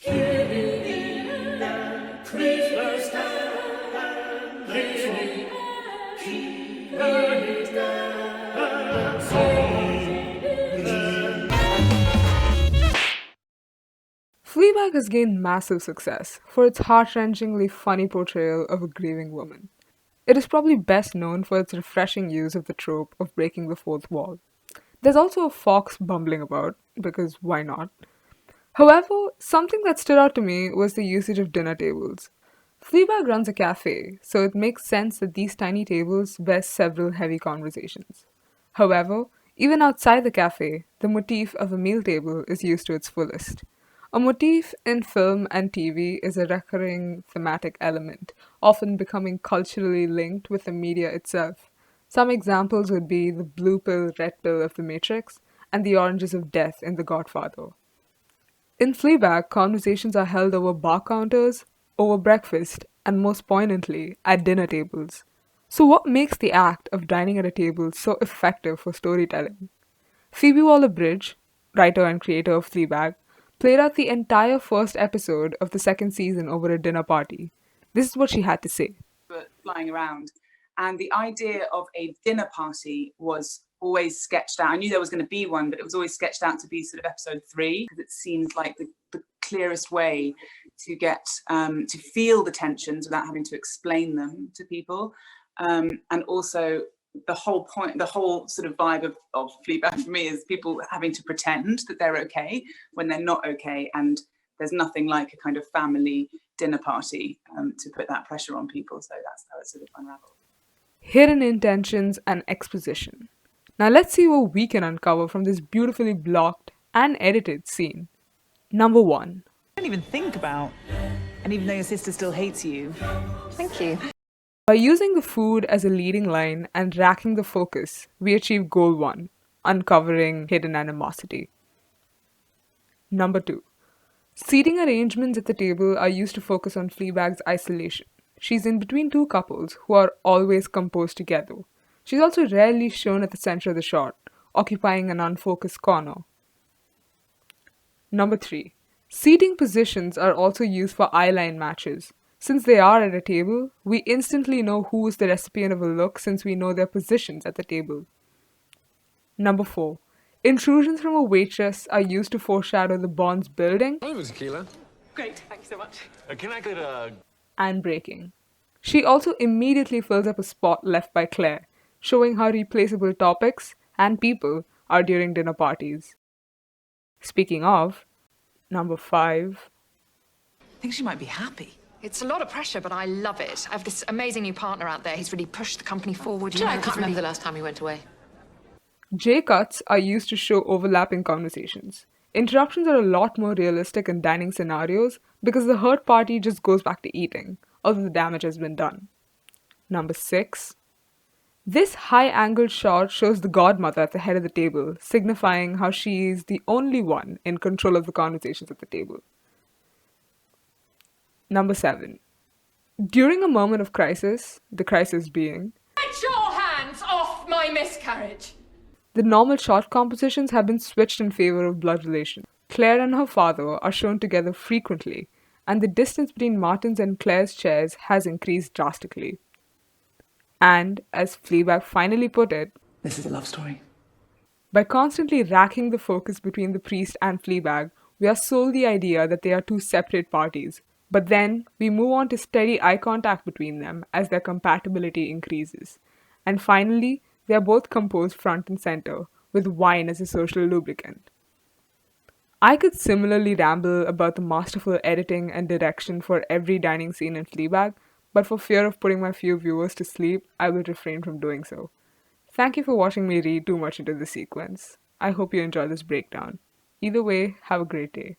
Fleabag has gained massive success for its heart-wrenchingly funny portrayal of a grieving woman. It is probably best known for its refreshing use of the trope of breaking the fourth wall. There's also a fox bumbling about, because why not? However, something that stood out to me was the usage of dinner tables. Fleabag runs a cafe, so it makes sense that these tiny tables bear several heavy conversations. However, even outside the cafe, the motif of a meal table is used to its fullest. A motif in film and TV is a recurring thematic element, often becoming culturally linked with the media itself. Some examples would be the blue pill, red pill of The Matrix and the oranges of death in The Godfather. In Fleabag, conversations are held over bar counters, over breakfast, and most poignantly, at dinner tables. So, what makes the act of dining at a table so effective for storytelling? Phoebe-Waller Bridge, writer and creator of Fleabag, played out the entire first episode of the second season over a dinner party. This is what she had to say. Flying around. And the idea of a dinner party was always sketched out. I knew there was going to be one, but it was always sketched out to be sort of episode 3, because it seemed like the clearest way to get to feel the tensions without having to explain them to people. And also the whole point, the whole sort of vibe of Fleabag for me is people having to pretend that they're okay when they're not okay. And there's nothing like a kind of family dinner party to put that pressure on people. So that's how it sort of unravels. Hidden intentions and exposition. Now let's see what we can uncover from this beautifully blocked and edited scene. Number 1. Don't even think about. And even though your sister still hates you. Thank you. By using the food as a leading line and racking the focus, we achieve goal 1, uncovering hidden animosity. Number 2. Seating arrangements at the table are used to focus on Fleabag's isolation. She's in between two couples who are always composed together. She's also rarely shown at the center of the shot, occupying an unfocused corner. Number 3. Seating positions are also used for eyeline matches. Since they are at a table, we instantly know who is the recipient of a look since we know their positions at the table. Number 4. Intrusions from a waitress are used to foreshadow the bond's building Over tequila. Great, thank you so much. Can I get a... and breaking. She also immediately fills up a spot left by Claire, showing how replaceable topics and people are during dinner parties. Speaking of, number 5. I think she might be happy. It's a lot of pressure, but I love it. I have this amazing new partner out there. He's really pushed the company forward. I can't remember the last time he went away. J-cuts are used to show overlapping conversations. Interruptions are a lot more realistic in dining scenarios because the hurt party just goes back to eating, although the damage has been done. Number 6. This high-angled shot shows the godmother at the head of the table, signifying how she is the only one in control of the conversations at the table. Number 7. During a moment of crisis, the crisis being, Get your hands off my miscarriage! the normal shot compositions have been switched in favor of blood relations. Claire and her father are shown together frequently, and the distance between Martin's and Claire's chairs has increased drastically. And, as Fleabag finally put it, This is a love story. by constantly racking the focus between the priest and Fleabag, we are sold the idea that they are two separate parties. But then, we move on to steady eye contact between them as their compatibility increases. And finally, they are both composed front and center, with wine as a social lubricant. I could similarly ramble about the masterful editing and direction for every dining scene in Fleabag, but for fear of putting my few viewers to sleep, I will refrain from doing so. Thank you for watching me read too much into this sequence. I hope you enjoy this breakdown. Either way, have a great day.